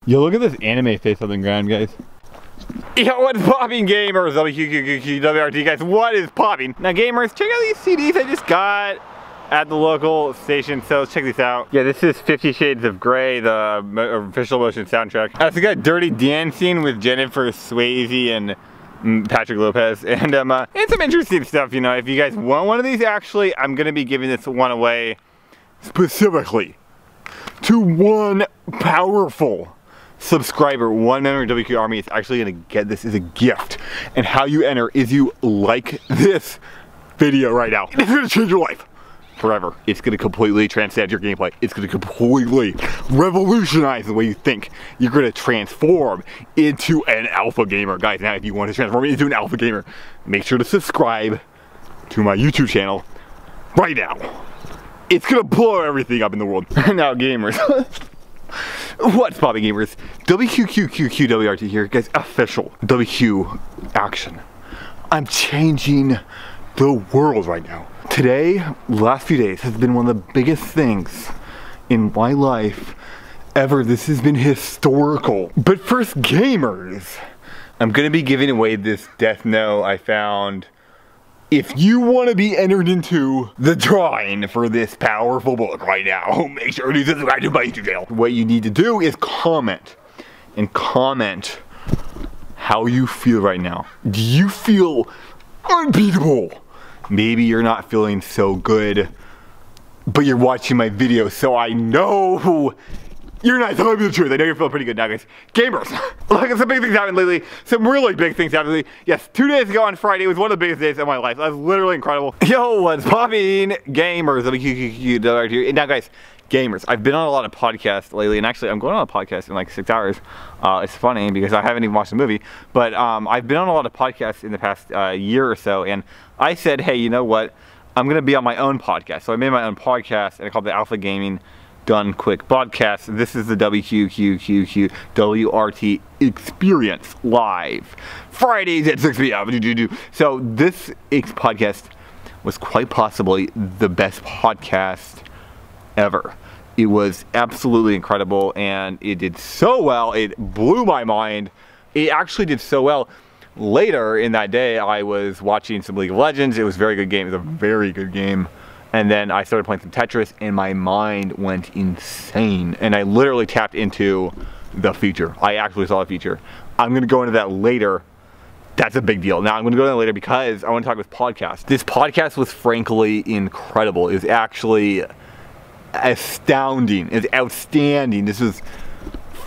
Yo, look at this anime face on the ground, guys. Yo, what's popping, gamers? WQQqqwrt, guys, what is popping? Now, gamers, check out these CDs I just got at the local station, so let's check these out. Yeah, this is 50 Shades of Grey, the official motion soundtrack. I also got Dirty Dancing with Jennifer Swayze and Patrick Lopez, and some interesting stuff, you know. If you guys want one of these, actually, I'm gonna be giving this one away specifically to one powerful subscriber. One member of WQ Army is actually gonna get this as a gift. And how you enter is you like this video right now. It's gonna change your life forever. It's gonna completely transcend your gameplay. It's gonna completely revolutionize the way you think. You're gonna transform into an alpha gamer. Guys, now if you want to transform into an alpha gamer, make sure to subscribe to my YouTube channel right now. It's gonna blow everything up in the world. Now, gamers. What's popping, gamers? WQQqqwrt here, guys. Official WQ action. I'm changing the world right now. Today, last few days, has been one of the biggest things in my life ever. This has been historical. But first, gamers, I'm gonna be giving away this Death Note I found. If you want to be entered into the drawing for this powerful book right now, make sure to subscribe to my YouTube channel. What you need to do is comment, and comment how you feel right now. Do you feel unbeatable? Maybe you're not feeling so good, but you're watching my video, so I know you're not telling me the truth. I know you're feeling pretty good now, guys. Gamers, look, some big things happened lately. Some really big things happened lately. Yes, 2 days ago on Friday was one of the biggest days of my life. That was literally incredible. Yo, what's popping, gamers? WQQqqwrt here. Now, guys, gamers, I've been on a lot of podcasts lately, and actually, I'm going on a podcast in like 6 hours. It's funny because I haven't even watched the movie, but I've been on a lot of podcasts in the past year or so, and I said, hey, you know what? I'm gonna be on my own podcast. So I made my own podcast, and I called the Alpha Gaming Done Quick Podcast. This is the WQQQWRT Experience Live, Fridays at 6 p.m. So this podcast was quite possibly the best podcast ever. It was absolutely incredible, and it did so well. It blew my mind. It actually did so well. Later in that day, I was watching some League of Legends. It was a very good game. It was a very good game. And then I started playing some Tetris, and my mind went insane. And I literally tapped into the future. I actually saw the future. I'm gonna go into that later. That's a big deal. Now I'm gonna go into that later because I wanna talk about this podcast. This podcast was frankly incredible. It was actually astounding. It's outstanding. This was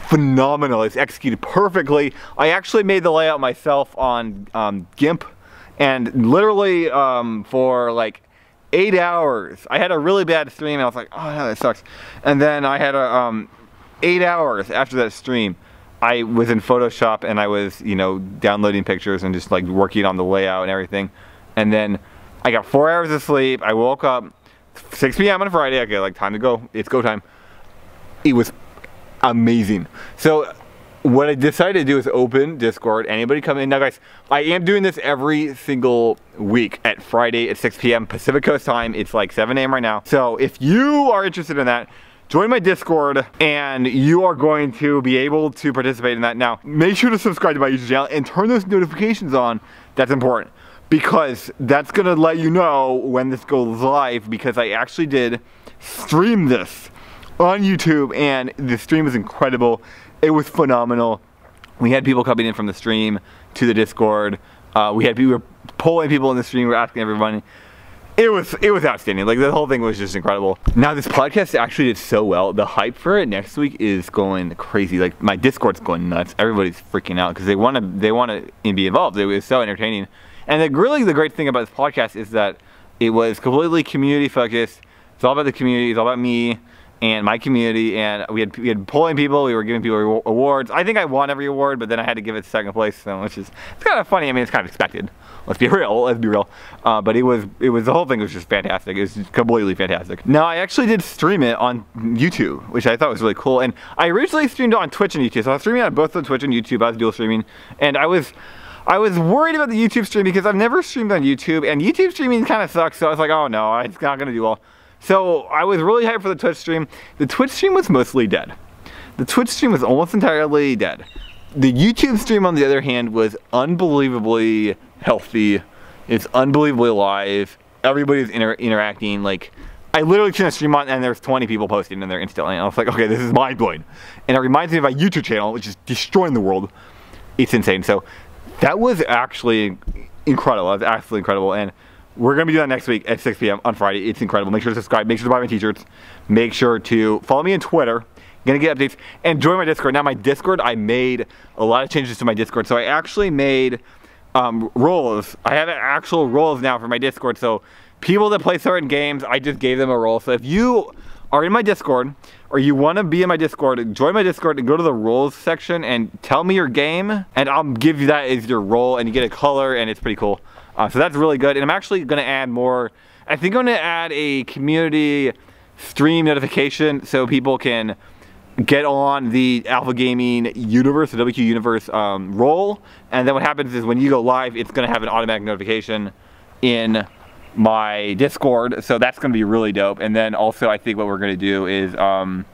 phenomenal. It's executed perfectly. I actually made the layout myself on GIMP, and literally for like 8 hours. I had a really bad stream, and I was like, oh no, that sucks. And then I had a 8 hours after that stream. I was in Photoshop, and I was, you know, downloading pictures and just like working on the layout and everything. And then I got 4 hours of sleep. I woke up 6 p.m. on Friday. Okay, like, time to go. It's go time. It was amazing. So what I decided to do is open Discord. Anybody come in. Now, guys, I am doing this every single week at Friday at 6 p.m. Pacific Coast time. It's like 7 a.m. right now. So if you are interested in that, join my Discord, and you are going to be able to participate in that. Now, make sure to subscribe to my YouTube channel and turn those notifications on. That's important, because that's gonna let you know when this goes live, because I actually did stream this on YouTube, and the stream was incredible. It was phenomenal. We had people coming in from the stream to the Discord. We were polling people in the stream. We were asking everyone. It was outstanding. Like, the whole thing was just incredible. Now, this podcast actually did so well. The hype for it next week is going crazy. Like, my Discord's going nuts. Everybody's freaking out because they want to be involved. It was so entertaining. And really the great thing about this podcast is that it was completely community focused. It's all about the community. It's all about me and my community, and we had polling people. We were giving people awards. I think I won every award, but then I had to give it second place, so it's kind of funny. I mean, it's kind of expected. Let's be real. Let's be real. But it was the whole thing was just fantastic. It was just completely fantastic. Now, I actually did stream it on YouTube, which I thought was really cool. And I originally streamed it on Twitch and YouTube, so I was streaming on both on Twitch and YouTube. I was dual streaming, and I was worried about the YouTube stream because I've never streamed on YouTube, and YouTube streaming kind of sucks. So I was like, oh no, it's not gonna do well. So I was really hyped for the Twitch stream. The Twitch stream was mostly dead. The Twitch stream was almost entirely dead. The YouTube stream, on the other hand, was unbelievably healthy. It's unbelievably live. Everybody's interacting. Like, I literally turned the stream on and there's 20 people posting in there instantly. And I was like, okay, this is mind-blowing. And it reminds me of my YouTube channel, which is destroying the world. It's insane. So that was actually incredible. That was absolutely incredible. And we're going to be doing that next week at 6 p.m. on Friday. It's incredible. Make sure to subscribe. Make sure to buy my t-shirts. Make sure to follow me on Twitter. Gonna get updates and join my Discord. Now my Discord, I made a lot of changes to my Discord. So I actually made roles. I have actual roles now for my Discord. So people that play certain games, I just gave them a role. So if you are in my Discord or you want to be in my Discord, join my Discord and go to the roles section and tell me your game, and I'll give you that as your role, and you get a color, and it's pretty cool. So that's really good. And I'm actually gonna add more. I think I'm gonna add a community stream notification so people can get on the Alpha Gaming universe, the WQ universe role, and then what happens is when you go live, it's going to have an automatic notification in my Discord, so that's going to be really dope. And then also I think what we're going to do is some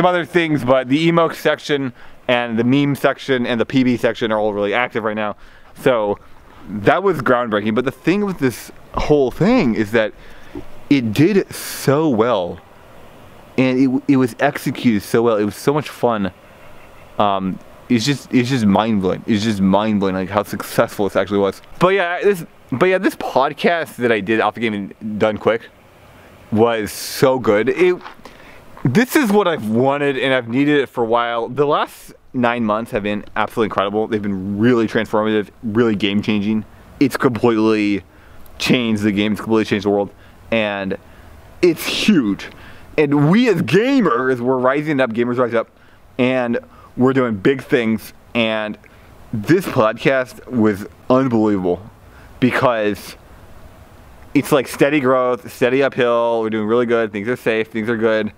other things, but the emote section and the meme section and the PB section are all really active right now, so that was groundbreaking. But the thing with this whole thing is that it did so well. And it was executed so well. It was so much fun. It's just mind-blowing. It's just mind-blowing, like how successful this actually was. But yeah, this podcast that I did, Alpha Gaming Done Quick, was so good. This is what I've wanted, and I've needed it for a while. The last 9 months have been absolutely incredible. They've been really transformative, really game-changing. It's completely changed the game. It's completely changed the world, and it's huge. And we as gamers, we're rising up, gamers rise up, and we're doing big things. And this podcast was unbelievable because it's like steady growth, steady uphill. We're doing really good. Things are safe. Things are good.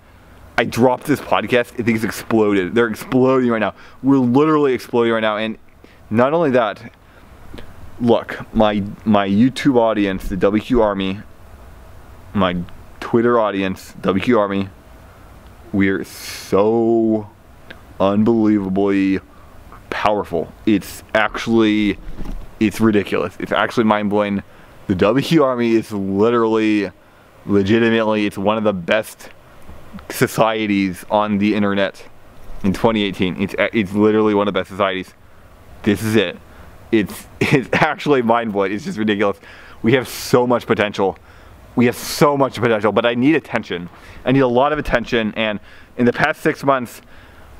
I dropped this podcast. Things exploded. They're exploding right now. We're literally exploding right now. And not only that, look, my YouTube audience, the WQ Army, my Twitter audience, WQ Army, we're so unbelievably powerful. It's ridiculous. It's actually mind-blowing. The WQ Army is literally, legitimately, it's one of the best societies on the internet in 2018. It's literally one of the best societies. This is it. It's actually mind-blowing. It's just ridiculous. We have so much potential. We have so much potential, but I need attention. I need a lot of attention, and in the past 6 months,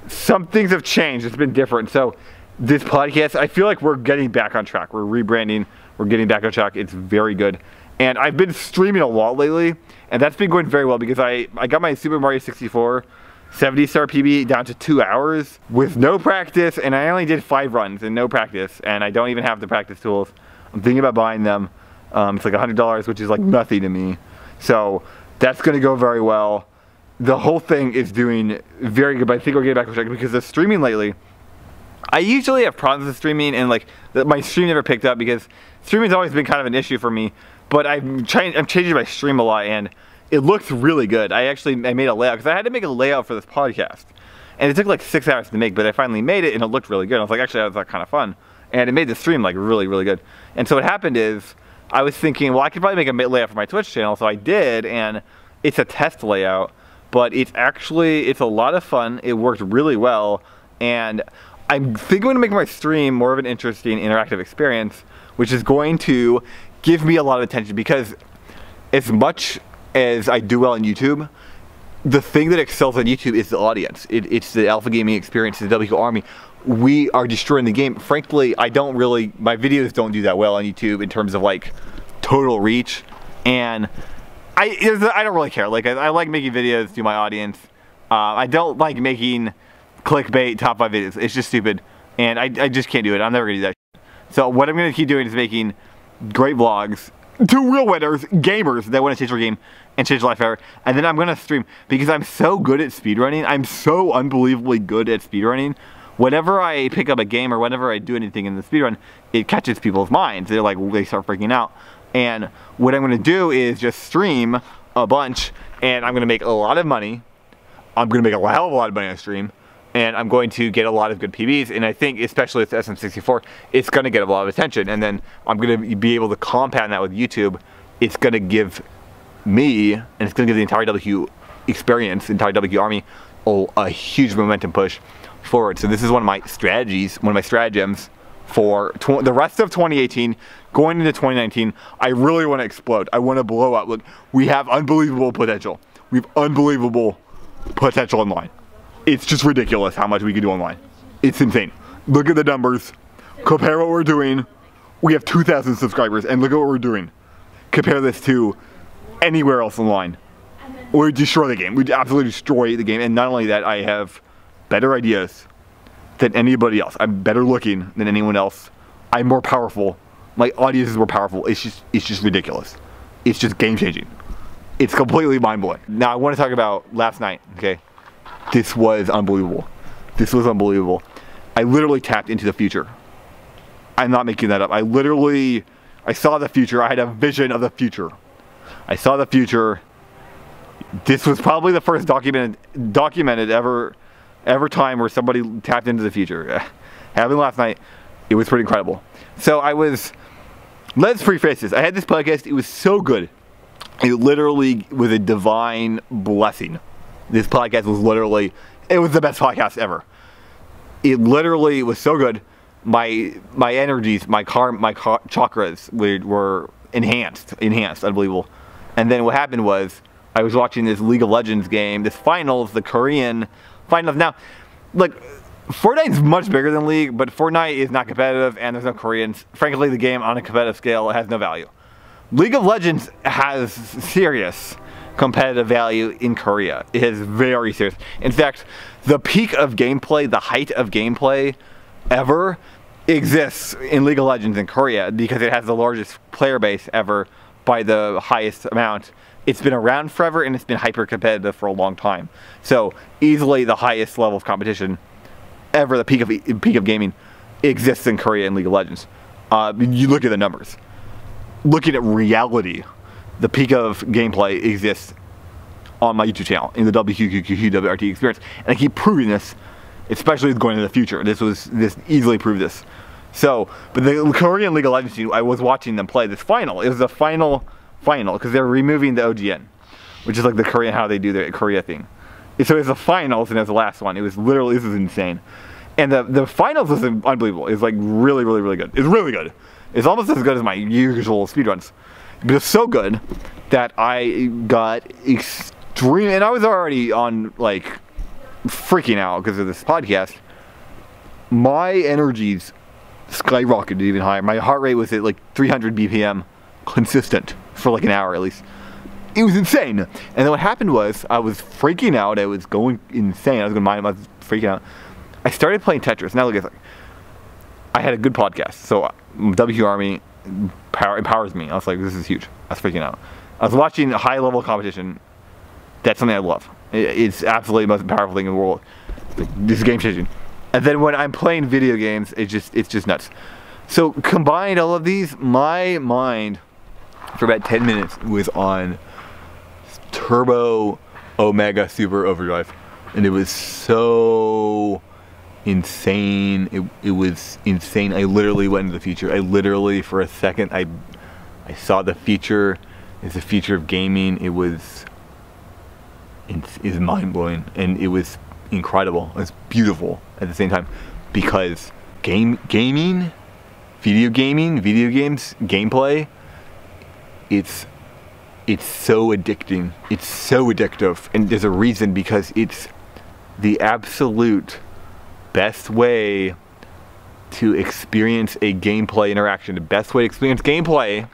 some things have changed. It's been different. So this podcast, I feel like we're getting back on track. We're rebranding. We're getting back on track. It's very good. And I've been streaming a lot lately, and that's been going very well because I got my Super Mario 64 70-star PB down to 2 hours with no practice, and I only did 5 runs and no practice, and I don't even have the practice tools. I'm thinking about buying them. It's like $100, which is like nothing to me. So that's going to go very well. The whole thing is doing very good, but I think we're getting back on track because the streaming lately, I usually have problems with streaming, and like my stream never picked up because streaming's always been kind of an issue for me. But I'm changing my stream a lot, and it looks really good. I made a layout because I had to make a layout for this podcast, and it took like 6 hours to make, but I finally made it, and it looked really good. I was like, actually, that was kind of fun, and it made the stream like really, really good. And so what happened is, I was thinking, well, I could probably make a layout for my Twitch channel, so I did, and it's a test layout, but it's a lot of fun. It worked really well, and I'm thinking I'm going to make my stream more of an interesting, interactive experience, which is going to give me a lot of attention, because as much as I do well on YouTube, the thing that excels on YouTube is the audience. It's the Alpha Gaming experience, the WQ Army. We are destroying the game. Frankly, my videos don't do that well on YouTube in terms of like total reach, and I don't really care. Like I like making videos to my audience. I don't like making clickbait top 5 videos. It's just stupid, and I just can't do it. I'm never gonna do that shit. So what I'm gonna keep doing is making great vlogs to real winners, gamers that want to change their game and change life forever. And then I'm gonna stream because I'm so good at speedrunning. I'm so unbelievably good at speedrunning. Whenever I pick up a game or whenever I do anything in the speedrun, it catches people's minds. They're like, they start freaking out. And what I'm gonna do is just stream a bunch, and I'm gonna make a lot of money. I'm going to make a hell of a lot of money on stream, and I'm going to get a lot of good PBs, and I think, especially with the SM64, it's going to get a lot of attention, and then I'm going to be able to compound that with YouTube. It's going to give me, and it's going to give the entire WQ experience, the entire WQ army, a huge momentum push forward. So this is one of my strategies, one of my stratagems for the rest of 2018, going into 2019. I really want to explode. I want to blow up. Look, we have unbelievable potential. We have unbelievable potential online. It's just ridiculous how much we can do online. It's insane. Look at the numbers. Compare what we're doing. We have 2,000 subscribers, and look at what we're doing. Compare this to anywhere else online. We destroy the game. We absolutely destroy the game. And not only that, I have better ideas than anybody else. I'm better looking than anyone else. I'm more powerful. My audience is more powerful. It's just ridiculous. It's just game changing. It's completely mind blowing. Now I want to talk about last night. Okay, this was unbelievable. This was unbelievable. I literally tapped into the future. I'm not making that up. I saw the future. I had a vision of the future. I saw the future. This was probably the first documented ever time where somebody tapped into the future. Happened last night. It was pretty incredible. So let's preface this. I had this podcast. It was so good. It literally was a divine blessing. This podcast was literally, it was the best podcast ever. It literally was so good. My energies, my chakras were enhanced, unbelievable. And then what happened was, I was watching this League of Legends game, this finals, the Korean finals. Now, like, Fortnite's much bigger than League, but Fortnite is not competitive and there's no Koreans. Frankly, the game on a competitive scale has no value. League of Legends has serious competitive value in Korea. It is very serious. In fact, the peak of gameplay, the height of gameplay ever exists in League of Legends in Korea because it has the largest player base ever by the highest amount. It's been around forever and it's been hyper competitive for a long time. So easily the highest level of competition ever, the peak of gaming, exists in Korea in League of Legends. You look at the numbers. Looking at reality, the peak of gameplay exists on my YouTube channel in the WQ'd experience, and I keep proving this, especially going into the future. This easily proved this. So, but the Korean League of Legends team, I was watching them play this final. It was the final because they're removing the OGN, which is like the Korean, how they do their Korea thing. So it was the finals and it was the last one. It was literally, this is insane. And the finals was unbelievable. It was like really, really, really good. It's really good. It's almost as good as my usual speedruns. But it's so good that I got extreme, and I was already on like freaking out because of this podcast. My energies skyrocketed even higher. My heart rate was at like 300 BPM consistent for like an hour at least. It was insane. And then what happened was I was freaking out. I was going insane. I was freaking out. I started playing Tetris. Now look at it. I had a good podcast. So WQ Army empowers me. I was like, this is huge. I was freaking out. I was watching a high level competition. That's something I love. It's absolutely the most powerful thing in the world. This is game changing. And then when I'm playing video games, it's just nuts. So combined all of these, my mind for about 10 minutes was on turbo omega super overdrive, and it was so insane. It was insane. I literally went into the future. I literally, for a second, I saw the future. It's the future of gaming. It was mind-blowing, and it was incredible. It was beautiful at the same time, because video games, gameplay, it's so addicting. It's so addictive, and there's a reason, because it's the absolute best way to experience a gameplay interaction. The best way to experience gameplay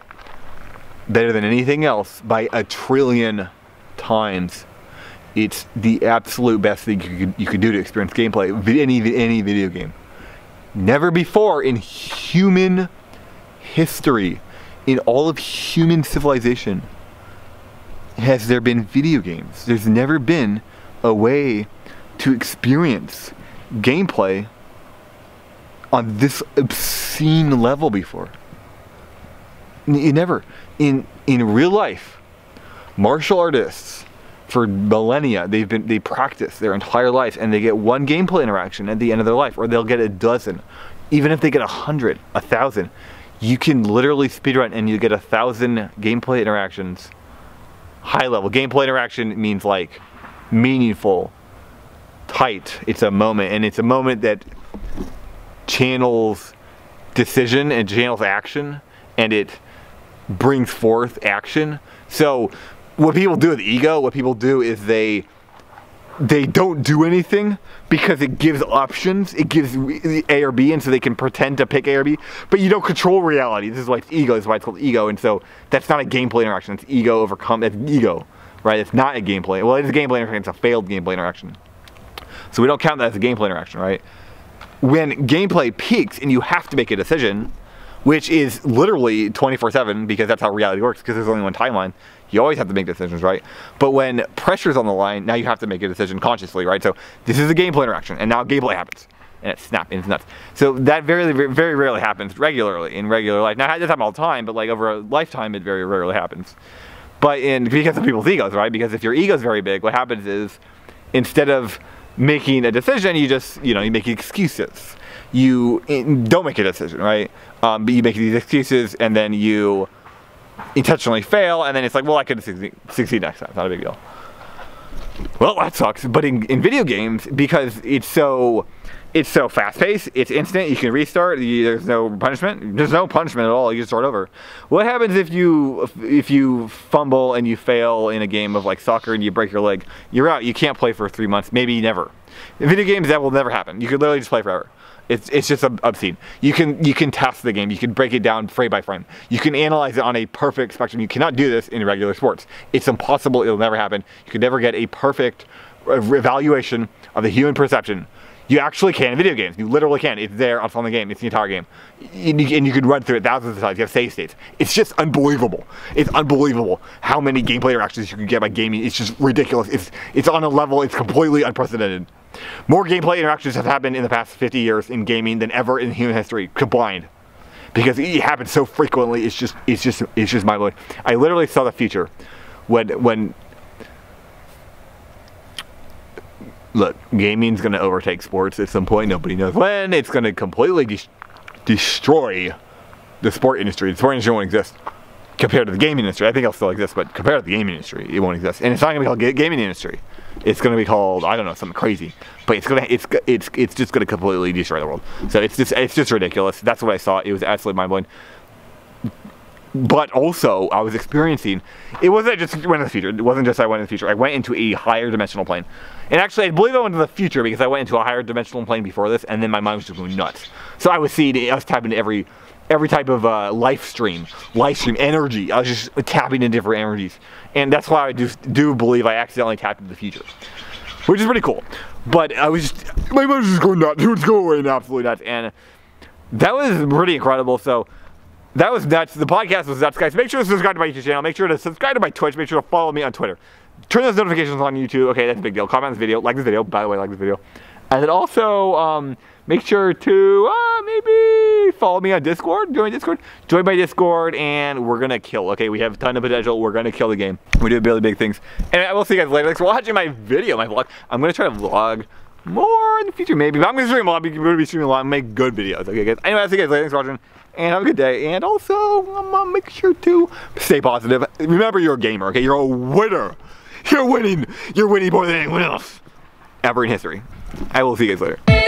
better than anything else by 1 trillion times. It's the absolute best thing you could do to experience gameplay. Any video game. Never before in human history, in all of human civilization, has there been video games. There's never been a way to experience gameplay on this obscene level before. Never. In real life, martial artists for millennia. They practice their entire life, and they get one gameplay interaction at the end of their life, or they'll get a dozen. Even if they get 100, 1,000, you can literally speedrun and you get 1,000 gameplay interactions. High level gameplay interaction means like meaningful, tight. It's a moment, and it's a moment that channels decision and channels action, and it brings forth action. So what people do with ego, what people do is they don't do anything because it gives options. It gives A or B, and so they can pretend to pick A or B, but you don't control reality. This is why it's ego. This is why it's called ego. And so that's not a gameplay interaction. It's ego overcome. It's ego, right? It's not a gameplay. Well, it is a gameplay interaction. It's a failed gameplay interaction. So we don't count that as a gameplay interaction, right? When gameplay peaks and you have to make a decision, which is literally 24/7 because that's how reality works, because there's only one timeline. You always have to make decisions, right? But when pressure's on the line, now you have to make a decision consciously, right? So this is a gameplay interaction, and now gameplay happens, and it's snap, and it's nuts. So that very, very rarely happens regularly in regular life. Now it doesn't happen all the time, but like over a lifetime, it very rarely happens. But because of people's egos, right? Because if your ego's very big, what happens is instead of making a decision, you just, you make excuses. You don't make a decision, right? But you make these excuses, and then you intentionally fail, and then it's like, well, I could succeed next time. Not a big deal. Well, that sucks. But in video games, because it's so fast-paced, it's instant. You can restart. There's no punishment. There's no punishment at all. You just start over. What happens if you fumble and you fail in a game of like soccer and you break your leg? You're out. You can't play for 3 months. Maybe never. In video games, that will never happen. You could literally just play forever. It's just obscene. You can test the game. You can break it down frame by frame. You can analyze it on a perfect spectrum. You cannot do this in regular sports. It's impossible. It'll never happen. You can never get a perfect evaluation of the human perception. You actually can in video games. You literally can. It's there on the game. It's the entire game. And you can run through it thousands of times. You have save states. It's just unbelievable. It's unbelievable how many gameplay interactions you can get by gaming. It's just ridiculous. It's on a level, it's completely unprecedented. More gameplay interactions have happened in the past 50 years in gaming than ever in human history combined. Because it happens so frequently, it's just mind-blowing. I literally saw the future when look, gaming's gonna overtake sports at some point. Nobody knows when. It's gonna completely destroy the sport industry. The sport industry won't exist compared to the gaming industry. I think it'll still exist, but compared to the gaming industry, it won't exist. And it's not gonna be called gaming industry. It's gonna be called, I don't know, something crazy. But it's just gonna completely destroy the world. So it's just ridiculous. That's what I saw. It was absolutely mind-blowing. But also, I was experiencing, it wasn't just went into the future. It wasn't just I went into the future. I went into a higher dimensional plane. And actually, I believe I went into the future because I went into a higher dimensional plane before this, and then my mind was just going nuts. So I was seeing, I was tapping into every type of live stream energy. I was just tapping into different energies. And that's why I do believe I accidentally tapped into the future. Which is pretty cool. But I was just, my mind was just going nuts. It was going absolutely nuts. And that was pretty incredible. So that was nuts. The podcast was nuts, guys. Make sure to subscribe to my YouTube channel. Make sure to subscribe to my Twitch. Make sure to follow me on Twitter. Turn those notifications on YouTube. Okay, that's a big deal. Comment on this video. Like this video. By the way, like this video. And then also, make sure to maybe follow me on Discord. Join Discord. Join my Discord, and we're gonna kill. Okay, we have a ton of potential. We're gonna kill the game. We do really big things. And I will see you guys later. Thanks for watching my video, my vlog. I'm gonna try to vlog more in the future, maybe. But I'm gonna stream a lot. I'm gonna be streaming a lot and make good videos. Okay, guys. Anyway, I'll see you guys later. Thanks for watching. And have a good day. And also, make sure to stay positive. Remember, you're a gamer, okay? You're a winner. You're winning. You're winning more than anyone else ever in history. I will see you guys later.